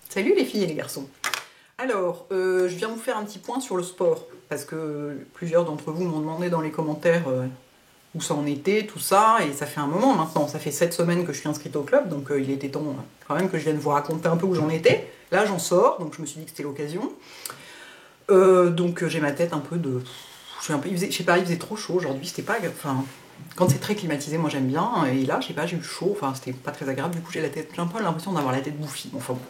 Salut les filles et les garçons. Alors, je viens vous faire un petit point sur le sport, parce que plusieurs d'entre vous m'ont demandé dans les commentaires où ça en était, tout ça, et ça fait un moment maintenant, ça fait 7 semaines que je suis inscrite au club, donc il était temps quand même que je vienne vous raconter un peu où j'en étais. Là j'en sors, donc je me suis dit que c'était l'occasion. Donc j'ai ma tête un peu de... je sais pas, il faisait trop chaud aujourd'hui, c'était pas... Enfin, quand c'est très climatisé, moi j'aime bien, et là, je sais pas, j'ai eu chaud, enfin c'était pas très agréable, du coup j'ai un peu l'impression d'avoir la tête bouffie, enfin bon.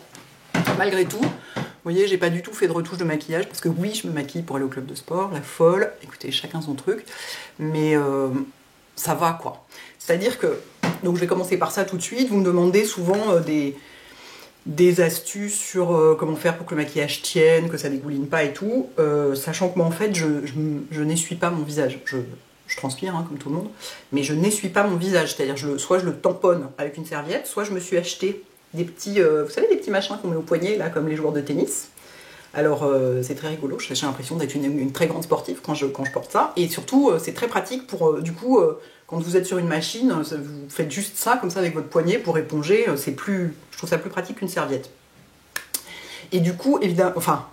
Malgré tout, vous voyez, j'ai pas du tout fait de retouche de maquillage, parce que oui, je me maquille pour aller au club de sport, la folle, écoutez, chacun son truc, mais ça va quoi. C'est-à-dire que, donc je vais commencer par ça tout de suite, vous me demandez souvent des astuces sur comment faire pour que le maquillage tienne, que ça dégouline pas et tout, sachant que moi en fait, je n'essuie pas mon visage. Je transpire, hein, comme tout le monde, mais je n'essuie pas mon visage, c'est-à-dire soit je le tamponne avec une serviette, soit je me suis acheté des petits, vous savez, des petits machins qu'on met au poignet, là, comme les joueurs de tennis. Alors, c'est très rigolo, j'ai l'impression d'être une très grande sportive quand je porte ça, et surtout, c'est très pratique pour, du coup, quand vous êtes sur une machine, vous faites juste ça, comme ça, avec votre poignet, pour éponger, je trouve ça plus pratique qu'une serviette. Et du coup, évidemment, enfin,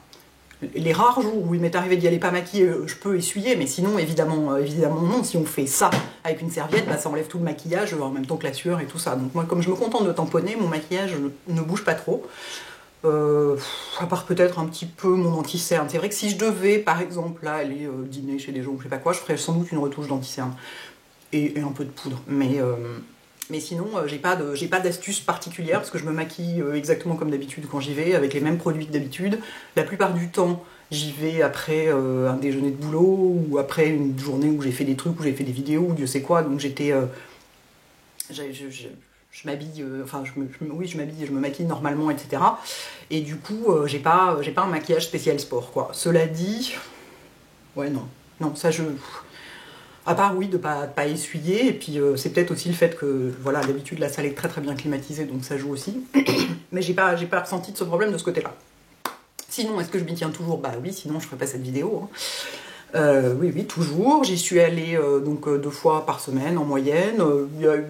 les rares jours où il m'est arrivé d'y aller pas maquillée, je peux essuyer, mais sinon, évidemment non. Si on fait ça avec une serviette, bah, ça enlève tout le maquillage, en même temps que la sueur et tout ça. Donc moi, comme je me contente de tamponner, mon maquillage ne bouge pas trop. À part peut-être un petit peu mon anti-cerne. C'est vrai que si je devais, par exemple, là, aller dîner chez des gens ou je sais pas quoi, je ferais sans doute une retouche d'anti-cerne. Et un peu de poudre. Mais sinon, j'ai pas d'astuce particulière parce que je me maquille exactement comme d'habitude quand j'y vais, avec les mêmes produits que d'habitude. La plupart du temps, j'y vais après un déjeuner de boulot ou après une journée où j'ai fait des trucs, où j'ai fait des vidéos, ou Dieu sait quoi. Donc j'étais... je m'habille, enfin oui, je m'habille et je me maquille normalement, etc. Et du coup, j'ai pas un maquillage spécial sport, quoi. Cela dit, ouais, non. Non, ça, à part, oui, de pas essuyer, et puis c'est peut-être aussi le fait que, voilà, d'habitude, la salle est très très bien climatisée, donc ça joue aussi. Mais j'ai pas ressenti de ce problème de ce côté-là. Sinon, est-ce que je m'y tiens toujours? Bah oui, sinon je ferais pas cette vidéo. Hein. Oui, toujours. J'y suis allée donc 2 fois par semaine en moyenne. Il y a eu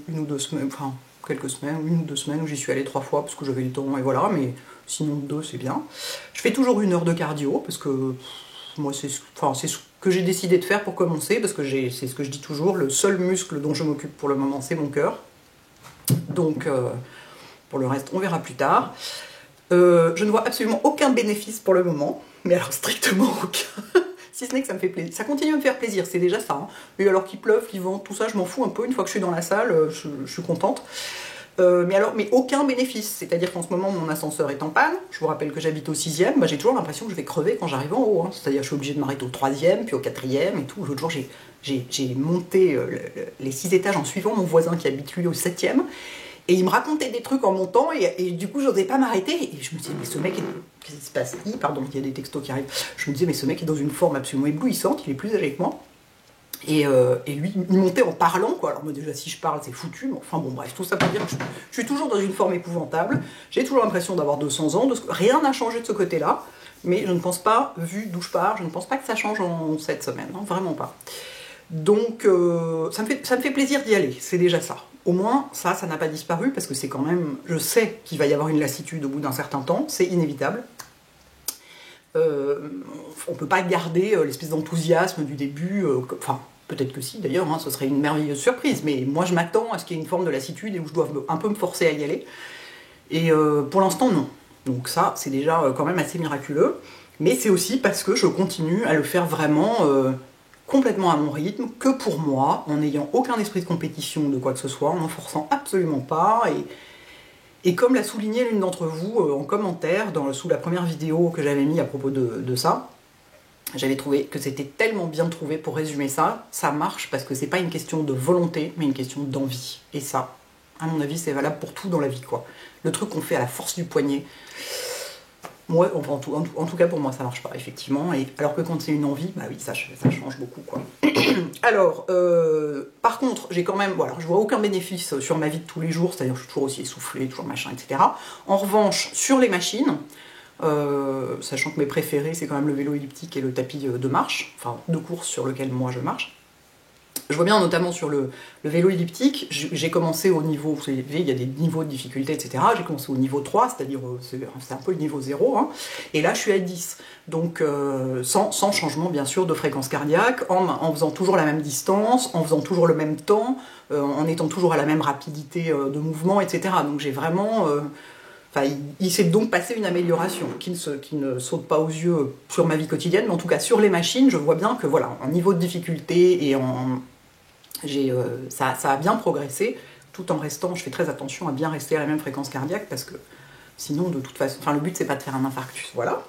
une ou 2 semaines, enfin quelques semaines, une ou 2 semaines où j'y suis allée 3 fois parce que j'avais le temps, et voilà, mais sinon 2 c'est bien. Je fais toujours 1 heure de cardio parce que moi c'est ce que j'ai décidé de faire pour commencer, parce que c'est ce que je dis toujours, le seul muscle dont je m'occupe pour le moment c'est mon cœur. Donc pour le reste on verra plus tard. Je ne vois absolument aucun bénéfice pour le moment, mais alors strictement aucun. Si ce n'est que ça me fait plaisir. Ça continue à me faire plaisir, c'est déjà ça. Hein. Et alors qu'il pleuve, qu'il vente, tout ça, je m'en fous un peu. Une fois que je suis dans la salle, je suis contente. Mais aucun bénéfice. C'est-à-dire qu'en ce moment, mon ascenseur est en panne. Je vous rappelle que j'habite au 6e. Bah, j'ai toujours l'impression que je vais crever quand j'arrive en haut. Hein. C'est-à-dire que je suis obligée de m'arrêter au 3e, puis au 4e et tout. L'autre jour, j'ai monté les 6 étages en suivant mon voisin qui habite lui au 7e. Et il me racontait des trucs en montant, et du coup, j'osais pas m'arrêter. Et je me disais, mais ce mec, qu'est-ce qui se passe? Pardon, il y a des textos qui arrivent. Je me disais, mais ce mec est dans une forme absolument éblouissante, il est plus âgé que moi. Et lui, il montait en parlant, quoi. Alors moi, déjà, si je parle, c'est foutu. Mais enfin, bon, bref, tout ça pour dire que je suis toujours dans une forme épouvantable. J'ai toujours l'impression d'avoir 200 ans. Rien n'a changé de ce côté-là. Mais je ne pense pas, vu d'où je pars, je ne pense pas que ça change en 7 semaines. Hein, vraiment pas. Donc, ça me fait plaisir d'y aller. C'est déjà ça. Au moins, ça n'a pas disparu, parce que c'est quand même... Je sais qu'il va y avoir une lassitude au bout d'un certain temps. C'est inévitable. On peut pas garder l'espèce d'enthousiasme du début. Enfin... Peut-être que si, d'ailleurs, hein, ce serait une merveilleuse surprise, mais moi je m'attends à ce qu'il y ait une forme de lassitude et où je dois un peu me forcer à y aller. Et pour l'instant, non. Donc ça, c'est déjà quand même assez miraculeux. Mais c'est aussi parce que je continue à le faire vraiment complètement à mon rythme, que pour moi, en n'ayant aucun esprit de compétition de quoi que ce soit, en n'en forçant absolument pas. Et comme l'a souligné l'une d'entre vous en commentaire, sous la première vidéo que j'avais mis à propos de ça, j'avais trouvé que c'était tellement bien trouvé pour résumer ça. Ça marche parce que c'est pas une question de volonté, mais une question d'envie. Et ça, à mon avis, c'est valable pour tout dans la vie, quoi. Le truc qu'on fait à la force du poignet, moi, en tout cas pour moi, ça marche pas, effectivement. Et alors que quand c'est une envie, bah oui, ça change beaucoup, quoi. Alors, par contre, j'ai quand même... Bon, alors, je vois aucun bénéfice sur ma vie de tous les jours, c'est-à-dire que je suis toujours aussi essoufflée, toujours machin, etc. En revanche, sur les machines... sachant que mes préférés c'est quand même le vélo elliptique et le tapis de marche, enfin de course sur lequel moi je marche, Je vois bien notamment sur le vélo elliptique, j'ai commencé au niveau, vous savez, il y a des niveaux de difficulté, etc. J'ai commencé au niveau 3, c'est-à-dire c'est un peu le niveau 0, hein, et là je suis à 10. Donc sans changement bien sûr de fréquence cardiaque, en faisant toujours la même distance, en faisant toujours le même temps, en étant toujours à la même rapidité de mouvement, etc. Donc j'ai vraiment... Enfin, il s'est donc passé une amélioration qui ne saute pas aux yeux sur ma vie quotidienne, mais en tout cas sur les machines, je vois bien que voilà, en niveau de difficulté et ça a bien progressé, tout en restant, je fais très attention à bien rester à la même fréquence cardiaque, parce que sinon, de toute façon, enfin le but c'est pas de faire un infarctus, voilà.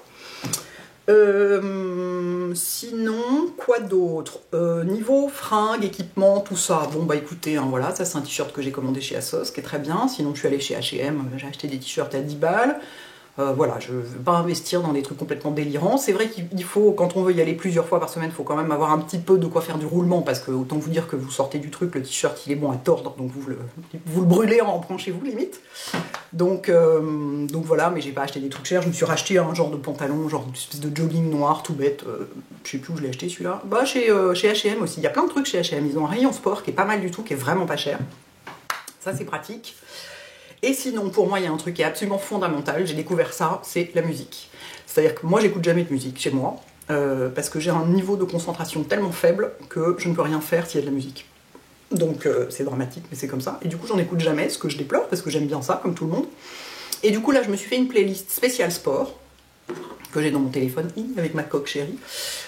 Sinon, quoi d'autre? Niveau fringues, équipement, tout ça, bon bah écoutez, hein, voilà, ça c'est un t-shirt que j'ai commandé chez ASOS, qui est très bien, sinon je suis allée chez H&M, j'ai acheté des t-shirts à 10 balles, voilà, je ne veux pas investir dans des trucs complètement délirants. C'est vrai qu'il faut, quand on veut y aller plusieurs fois par semaine, il faut quand même avoir un petit peu de quoi faire du roulement, parce que autant vous dire que vous sortez du truc, le t-shirt il est bon à tordre, donc vous le brûlez en rentrant chez vous limite. Donc voilà, mais j'ai pas acheté des trucs chers, je me suis racheté un genre de pantalon, genre une espèce de jogging noir, tout bête, je sais plus où je l'ai acheté celui-là. Bah chez H&M aussi, il y a plein de trucs chez H&M, ils ont un rayon sport qui est pas mal du tout, qui est vraiment pas cher. Ça c'est pratique. Et sinon, pour moi, il y a un truc qui est absolument fondamental, j'ai découvert ça, c'est la musique. C'est-à-dire que moi, j'écoute jamais de musique chez moi, parce que j'ai un niveau de concentration tellement faible que je ne peux rien faire s'il y a de la musique. Donc c'est dramatique, mais c'est comme ça. Et du coup, j'en écoute jamais, ce que je déplore, parce que j'aime bien ça, comme tout le monde. Et du coup, là, je me suis fait une playlist spéciale sport, que j'ai dans mon téléphone, avec ma coque chérie,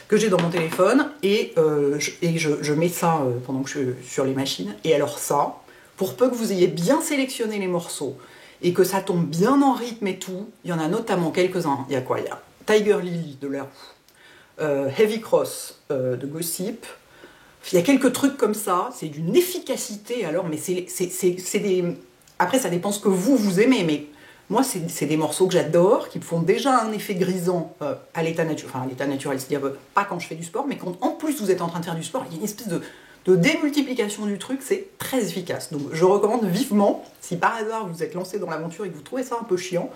que j'ai dans mon téléphone, et je mets ça pendant que je suis sur les machines. Et alors ça... Pour peu que vous ayez bien sélectionné les morceaux et que ça tombe bien en rythme et tout, il y en a notamment quelques-uns. Il y a quoi? Il y a Tiger Lily de La Roux, Heavy Cross de Gossip. Il y a quelques trucs comme ça, c'est d'une efficacité alors, mais c'est des... Après, ça dépend ce que vous aimez, mais moi, c'est des morceaux que j'adore, qui me font déjà un effet grisant à l'état naturel, enfin à l'état naturel, c'est-à-dire pas quand je fais du sport, mais quand en plus vous êtes en train de faire du sport, il y a une espèce de démultiplication du truc, c'est très efficace. Donc je recommande vivement, si par hasard vous êtes lancé dans l'aventure et que vous trouvez ça un peu chiant,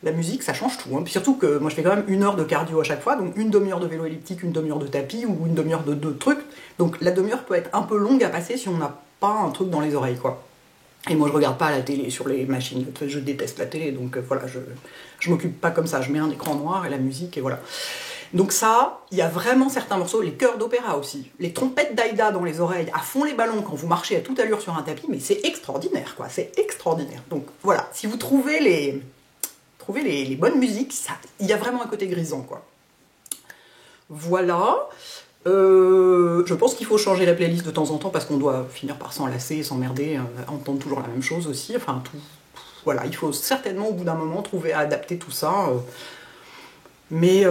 la musique ça change tout. Hein. Puis surtout que moi je fais quand même 1 heure de cardio à chaque fois, donc une demi-heure de vélo elliptique, une demi-heure de tapis ou une demi-heure de trucs. Donc la demi-heure peut être un peu longue à passer si on n'a pas un truc dans les oreilles, quoi. Et moi je regarde pas la télé sur les machines, je déteste la télé, donc voilà, je m'occupe pas comme ça, je mets un écran noir et la musique et voilà. Donc ça, il y a vraiment certains morceaux, les chœurs d'opéra aussi, les trompettes d'Aïda dans les oreilles, à fond les ballons quand vous marchez à toute allure sur un tapis, mais c'est extraordinaire, quoi, c'est extraordinaire. Donc voilà, si vous trouvez les bonnes musiques, il y a vraiment un côté grisant, quoi. Voilà. Je pense qu'il faut changer la playlist de temps en temps parce qu'on doit finir par s'enlacer, s'emmerder, entendre toujours la même chose aussi, enfin tout. Voilà, il faut certainement au bout d'un moment trouver à adapter tout ça. Mais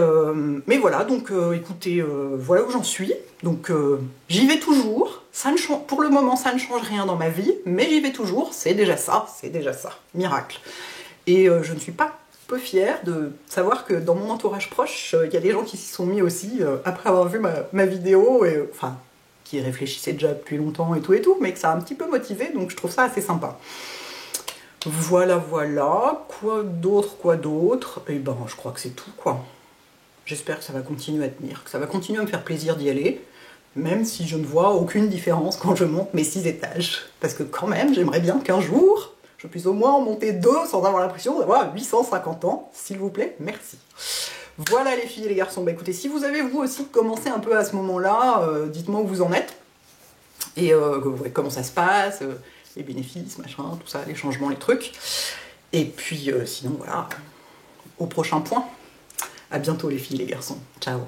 voilà, donc écoutez, voilà où j'en suis. Donc j'y vais toujours. Pour le moment, ça ne change rien dans ma vie, mais j'y vais toujours. C'est déjà ça. Miracle. Et je ne suis pas peu fière de savoir que dans mon entourage proche, il y a des gens qui s'y sont mis aussi, après avoir vu ma vidéo, enfin, qui réfléchissaient déjà depuis longtemps et tout, mais que ça a un petit peu motivé, donc je trouve ça assez sympa. Voilà, quoi d'autre? Eh ben, je crois que c'est tout, quoi. J'espère que ça va continuer à tenir, que ça va continuer à me faire plaisir d'y aller, même si je ne vois aucune différence quand je monte mes 6 étages. Parce que quand même, j'aimerais bien qu'un jour, je puisse au moins en monter 2 sans avoir l'impression d'avoir 850 ans, s'il vous plaît, merci. Voilà les filles et les garçons, bah écoutez, si vous avez vous aussi commencé un peu à ce moment-là, dites-moi où vous en êtes, et comment ça se passe, les bénéfices, machin, tout ça, les changements, les trucs. Et puis sinon, voilà, au prochain point. À bientôt les filles et les garçons. Ciao.